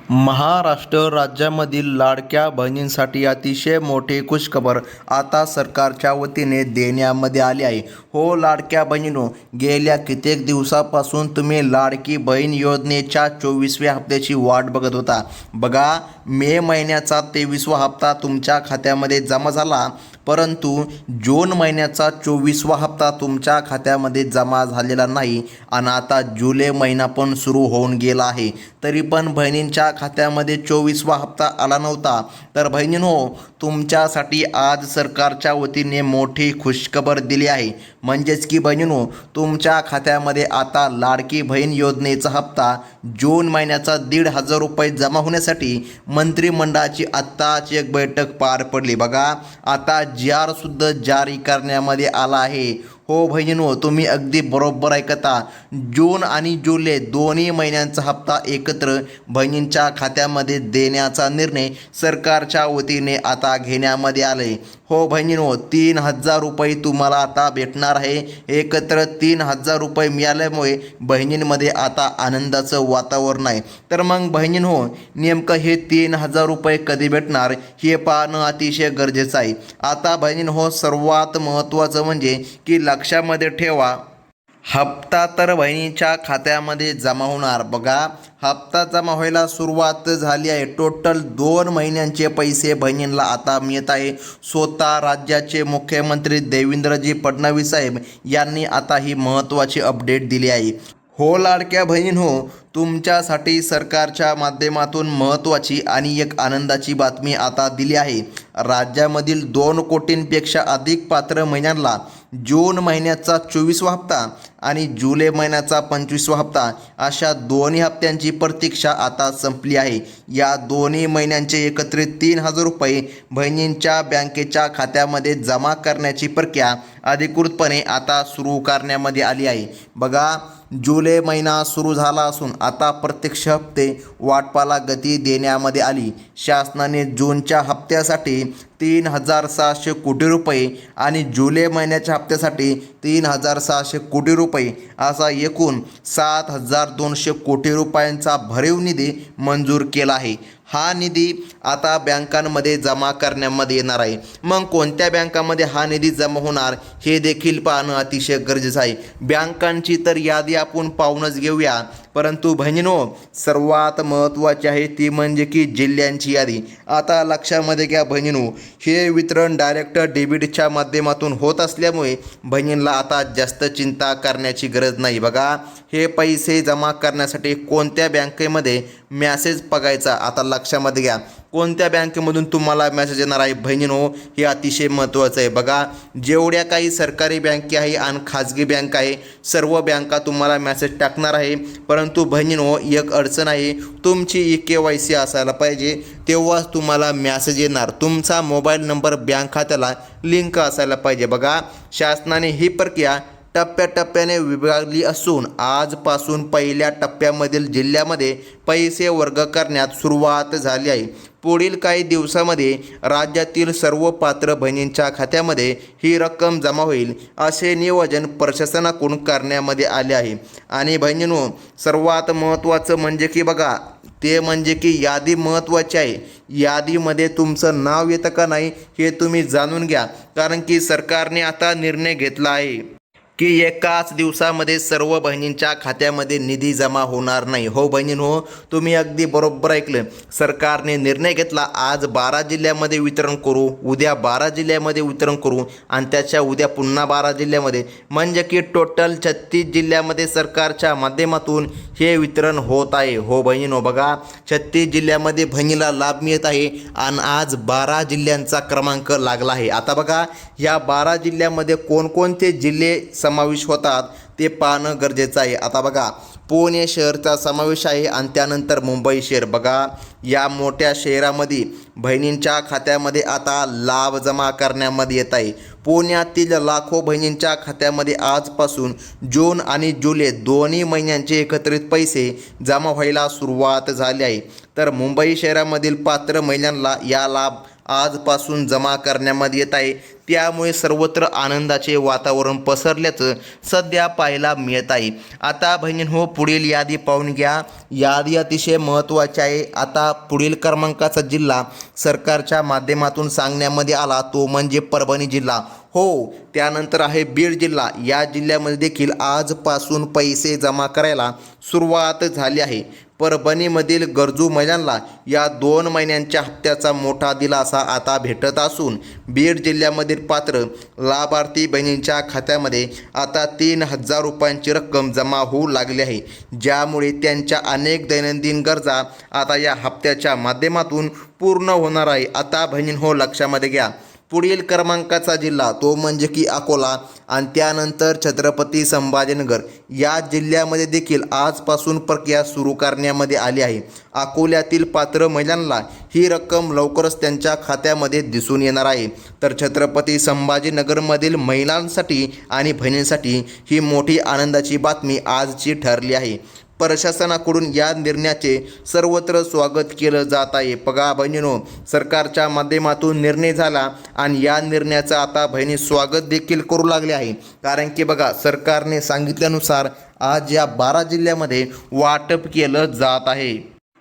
महाराष्ट्र राज्यामधील लाडक्या बहिणींसाठी अतिशय मोठी खुशखबर आता सरकारच्या वतीने देण्यामध्ये आली आहे. हो लाडक्या बहिणींनो, गेल्या कित्येक दिवसापासून तुम्ही लाडकी बहीण योजनेच्या 24व्या हप्त्याची वाट बघत होता. बघा, मे महिन्याचा 23वा हप्ता तुमच्या खात्यामध्ये जमा झाला, परंतु जून महिन्याचा 24वा हप्ता तुमच्या खात्यामध्ये जमा झालेला नाही आणि आता जुलै महिना पण सुरू होऊन गेला आहे, तरी पण बहिणींच्या खात्यामध्ये 24वा हप्ता आला नव्हता. तर बहिणींनो, तुमच्यासाठी आज सरकारच्या वतीने मोठी खुशखबर दिली आहे. म्हणजेच की बहिणींनो, तुमच्या खात्यामध्ये आता लाडकी बहीण योजनेचा हप्ता जून महिन्याचा 1,500 रुपये जमा होण्यासाठी मंत्रिमंडळाची आत्ताच एक बैठक पार पडली. बघा, आता सुद्धा जारी करण्यामध्ये आला आहे. हो बहिणींनो, तुम्ही अगदी बरोबर ऐकता. जून आणि जुलै दोन्ही महिन्यांचा हप्ता एकत्र बहिणींच्या खात्यामध्ये देण्याचा निर्णय सरकारच्या वतीने आता घेण्यामध्ये आले. हो बहिणींनो, 3,000 रुपये तुम्हाला आता भेटणार आहे. एकत्र 3,000 रुपये मिळाल्यामुळे बहिणींमध्ये आता आनंदाचं वातावरण आहे. तर मग बहिणींनो, नेमकं हे 3,000 रुपये कधी भेटणार हे पाहणं अतिशय गरजेचं आहे. आता बहिणींनो, सर्वात महत्त्वाचं म्हणजे की लक्षामध्ये ठेवा, हप्ता तर बहिणीच्या खात्यामध्ये जमा होणार. बघा, हप्ता जमा व्हायला सुरुवात झाली आहे. टोटल 2 महिन्यांचे पैसे बहिणींना आता मिळत आहे. स्वतः राज्याचे मुख्यमंत्री देवेंद्रजी फडणवीस साहेब यांनी आता ही महत्त्वाची अपडेट दिली आहे. हो लाडक्या बहिणींनो, तुमच्यासाठी सरकारच्या माध्यमातून महत्त्वाची आणि एक आनंदाची बातमी आता दिली आहे. राज्यामधील 2 कोटींपेक्षा अधिक पात्र महिन्यांना जून महिन्याचा 24वा हप्ता आणि जुलै महिन्याचा 25वा हप्ता अशा दोन्ही हप्त्यांची प्रतीक्षा आता संपली आहे. या दोन्ही महिन्यांचे एकत्रित 3,000 रुपये बहिणींच्या बँकेच्या खात्यामध्ये जमा करण्याची प्रक्रिया अधिकृतपणे आता सुरू करण्यामध्ये आली आहे. बघा, जुलै महिना सुरू झाला असून आता प्रत्यक्ष हप्ते वाटपाला गती देण्यामध्ये आली. शासनाने जूनच्या हप्त्यासाठी 3,600 कोटी रुपये आणि जुलै महिन्याच्या हप्त्यासाठी 3,600 कोटी रुपये असा एकूण 7,200 कोटी रुपयांचा भरीव निधी मंजूर केला आहे. हा निधी आता बँकांमध्ये जमा करण्यामध्ये येणार आहे. मग कोणत्या बँकामध्ये हा निधी जमा होणार हे देखील पाहणं अतिशय गरजेचं आहे. बँकांची तर यादी आपण पाहूनच घेऊया, परंतु बहिणींनो, सर्वात महत्त्वाची आहे ती म्हणजे की जिल्ह्यांची यादी. आता लक्षामध्ये घ्या बहिणींनो, हे वितरण डायरेक्ट डेबिटच्या माध्यमातून होत असल्यामुळे बहिणींना आता जास्त चिंता करण्याची गरज नाही. बघा, हे पैसे जमा करण्यासाठी कोणत्या बँकेमध्ये मॅसेज बघायचा आता लक्षामध्ये घ्या. कोणत्या बँकेमधून तुम्हाला मेसेज येणार आहे बहिणींनो, हे अतिशय महत्त्वाचं आहे. बघा, जेवढ्या काही सरकारी बँके आहे आणि खाजगी बँक आहे, सर्व बँका तुम्हाला मेसेज टाकणार आहे. परंतु बहिणींनो, एक अडचण आहे, तुमची KYC असायला पाहिजे, तेव्हाच तुम्हाला मेसेज येणार. तुमचा मोबाईल नंबर बँक खात्याला लिंक असायला पाहिजे. बघा, शासनाने ही प्रक्रिया टप्प्याटप्प्याने विभागली असून आजपासून पहिल्या टप्प्यामधील जिल्ह्यामध्ये पैसे वर्ग करण्यात सुरुवात झाली आहे. पुढील काही दिवसामध्ये राज्यातील सर्व पात्र बहिणींच्या खात्यामध्ये ही रक्कम जमा होईल, असे नियोजन प्रशासनाकडून करण्यामध्ये आले आहे. आणि बहिणींनो, सर्वात महत्त्वाचं म्हणजे की बघा, ते म्हणजे की यादी महत्त्वाची आहे. यादीमध्ये तुमचं नाव येतं का नाही हे तुम्ही जाणून घ्या, कारण की सरकारने आता निर्णय घेतला आहे की एकाच दिवसामध्ये सर्व बहिणींच्या खात्यामध्ये निधी जमा होणार नाही. हो बहिणींनो, तुम्ही अगदी बरोबर ऐकलं. सरकारने निर्णय घेतला, आज 12 जिल्ह्यामध्ये वितरण करू, उद्या 12 जिल्ह्यामध्ये वितरण करू आणि त्याच्या उद्या पुन्हा 12 जिल्ह्यामध्ये, म्हणजे की टोटल 36 जिल्ह्यामध्ये सरकारच्या माध्यमातून हे वितरण होत आहे. हो बहिणींनो, बघा, 36 जिल्ह्यामध्ये बहिणीला लाभ मिळत आहे आणि आज 12 जिल्ह्यांचा क्रमांक लागला आहे. आता बघा, ह्या 12 जिल्ह्यामध्ये कोणकोणते जिल्हे समावेश होतात ते पाहणं गरजेचं आहे. आता बघा, पुणे शहरचा समावेश आहे आणि त्यानंतर मुंबई शहर. बघा, या मोठ्या शहरामध्ये बहिणींच्या खात्यामध्ये आता लाभ जमा करण्यामध्ये येत आहे. पुण्यातील लाखो बहिणींच्या खात्यामध्ये आजपासून जून आणि जुलै दोन्ही महिन्यांचे एकत्रित पैसे जमा व्हायला सुरुवात झाली आहे. तर मुंबई शहरामधील पात्र महिलांना या लाभ आजपासून जमा करण्यामध्ये येत आहे। त्यामुळे सर्वत्र आनंदाचे वातावरण पसरल्याचं सध्या पाहायला मिळत आहे। आता बहिणींनो, पुढील यादी पाहून घ्या। यादी अतिशय महत्त्वाची आहे। आता पुढील क्रमांकाचा जिल्हा सरकारच्या माध्यमातून सांगण्यामध्ये आला तो म्हणजे परभणी जिल्हा। हो, त्यानंतर आहे बीड जिल्हा। या जिल्ह्यामध्ये देखील आजपासून पैसे जमा करायला सुरुवात झाली आहे। परभणीमधील गरजू महिलांना या 2 महिन्यांच्या हप्त्याचा मोठा दिलासा आता भेटत असून बीड जिल्ह्यामधील पात्र लाभार्थी बहिणींच्या खात्यामध्ये आता 3,000 रुपयांची रक्कम जमा होऊ लागली आहे, ज्यामुळे त्यांच्या अनेक दैनंदिन गरजा आता या हप्त्याच्या माध्यमातून पूर्ण होणार आहे। आता बहिणींनो, लक्षामध्ये घ्या, पुढील क्रमांकाचा जिल्हा तो म्हणजे की अकोला आणि त्यानंतर छत्रपती संभाजीनगर। या जिल्ह्यामध्ये देखील आजपासून प्रक्रिया सुरू करण्यामध्ये आली आहे। अकोल्यातील पात्र महिलांना ही रक्कम लवकरच त्यांच्या खात्यामध्ये दिसून येणार आहे। तर छत्रपती संभाजीनगरमधील महिलांसाठी आणि बहिणींसाठी ही मोठी आनंदाची बातमी आजची ठरली आहे। प्रशासनाकडून या निर्णयाचे सर्वत्र स्वागत केलं जात आहे। बघा बहिणींनो, सरकारच्या माध्यमातून निर्णय झाला आणि या निर्णयाचं आता बहिणी स्वागत देखील करू लागले आहे। कारण की बघा, सरकारने सांगितल्यानुसार आज या 12 जिल्ह्यामध्ये वाटप केलं जात आहे।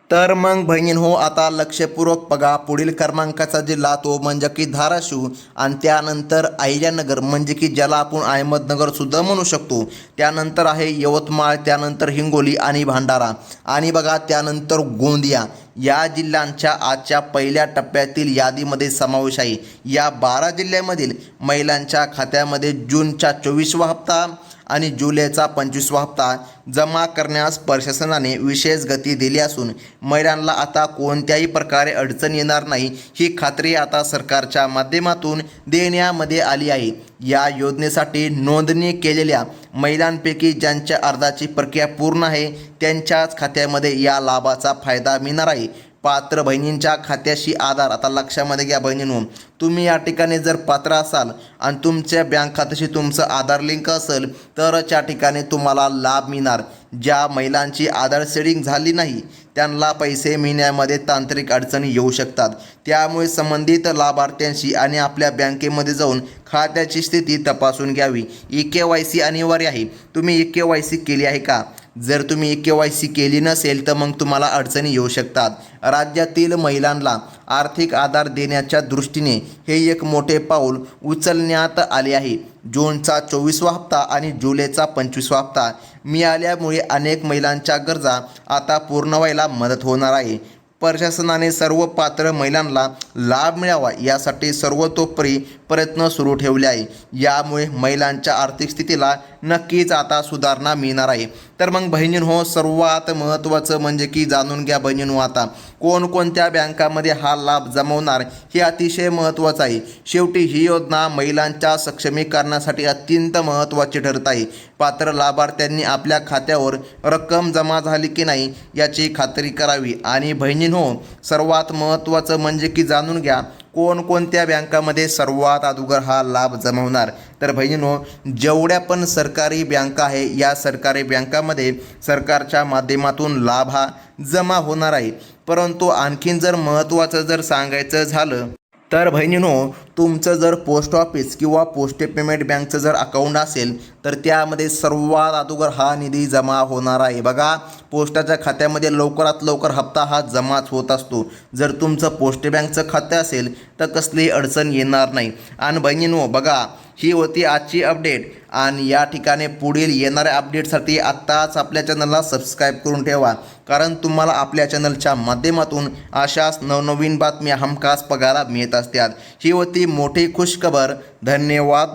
तर मग बहिणींनो, आता लक्षपूर्वक बघा, पुढील क्रमांकाचा जिल्हा तो म्हणजे की धाराशिव आणि त्यानंतर अहिल्यानगर म्हणजे की ज्याला आपण अहमदनगर सुद्धा म्हणू शकतो। त्यानंतर आहे यवतमाळ, त्यानंतर हिंगोली आणि भंडारा आणि बघा त्यानंतर गोंदिया। या जिल्ह्यांच्या आजच्या पहिल्या टप्प्यातील यादीमध्ये समावेश आहे। या 12 जिल्ह्यामधील महिलांच्या खात्यामध्ये जूनचा 24वा हप्ता आणि जुलैचा 25वा हप्ता जमा करण्यास प्रशासनाने विशेष गती दिली असून महिलांना आता कोणत्याही प्रकारे अडचण येणार नाही, ही खात्री आता सरकारच्या माध्यमातून देण्यामध्ये आली आहे। या योजनेसाठी नोंदणी केलेल्या महिलांपैकी ज्यांच्या अर्जाची प्रक्रिया पूर्ण आहे त्यांच्याच खात्यामध्ये या लाभाचा फायदा मिळणार आहे। पात्र बहिणींच्या खात्याशी आधार, आता लक्षामध्ये घ्या बहिणींनो, तुम्ही या ठिकाणी जर पात्र असाल आणि तुमच्या बँक खात्याशी तुमचं आधार लिंक असेल तरच या ठिकाणी तुम्हाला लाभ मिळणार। ज्या महिलांची आधार सेडिंग झाली नाही त्यांना पैसे मिळण्यामध्ये तांत्रिक अडचणी येऊ शकतात। त्यामुळे संबंधित लाभार्थ्यांशी आणि आपल्या बँकेमध्ये जाऊन खात्याची स्थिती तपासून घ्यावी। EKYC अनिवार्य आहे। तुम्ही EKYC केली आहे का? जर तुम्ही EKYC केली नसेल तर मग तुम्हाला अडचणी येऊ शकतात। राज्यातील महिलांना आर्थिक आधार देण्याच्या दृष्टीने हे एक मोठे पाऊल उचलण्यात आले आहे। जूनचा 24वा हप्ता आणि जुलैचा 25वा हप्ता मिळाल्यामुळे अनेक महिलांच्या गरजा आता पूर्ण व्हायला मदत होणार आहे। प्रशासनाने सर्व पात्र महिलांना लाभ मिळावा यासाठी सर्वतोपरी प्रयत्न सुरू ठेवले आहे। यामुळे महिलांच्या आर्थिक स्थितीला नक्कीच आता सुधारणा मिळणार आहे। तर मग बहिणींनो, सर्वात महत्त्वाचं म्हणजे की जाणून घ्या बहिणींनो, आता कोणकोणत्या बँकामध्ये हा लाभ जमवणार हे अतिशय महत्त्वाचं आहे। शेवटी ही योजना महिलांच्या सक्षमीकरणासाठी अत्यंत महत्त्वाची ठरत आहे। पात्र लाभार्थ्यांनी आपल्या खात्यावर रक्कम जमा झाली की नाही याची खात्री करावी। आणि बहिणींनो, सर्वात महत्त्वाचं म्हणजे की जाणून घ्या कोणकोणत्या बँकामध्ये सर्वात अगोदर हा लाभ जमवणार। तर बहिणींनो, जेवढ्या पण सरकारी बँका आहे या सरकारी बँकामध्ये सरकारच्या माध्यमातून लाभ हा जमा होणार आहे। परंतु आणखीन जर महत्त्वाचं जर सांगायचं झालं तर बहिणींनो, तुमचं जर पोस्ट ऑफिस किंवा पोस्ट पेमेंट बँकचं जर अकाउंट असेल तर त्यामध्ये सर्वात अगोदर हा निधी जमा होणार आहे। बघा, पोस्टाच्या खात्यामध्ये लवकरात लवकर हप्ता हा जमाच होत असतो। जर तुमचं पोस्ट बँकचं खातं असेल तर कसलीही अडचण येणार नाही। आणि बहिणींनो, बघा, ही होती आजची अपडेट आणि या ठिकाणी पुढील येणाऱ्या अपडेटसाठी आत्ताच आपल्या चॅनलला सबस्क्राईब करून ठेवा, कारण तुम्हाला आपल्या चॅनलच्या माध्यमातून अशाच नवनवीन बातम्या हमखास बघायला मिळत असतात। ही होती मोठी खुशखबर। धन्यवाद।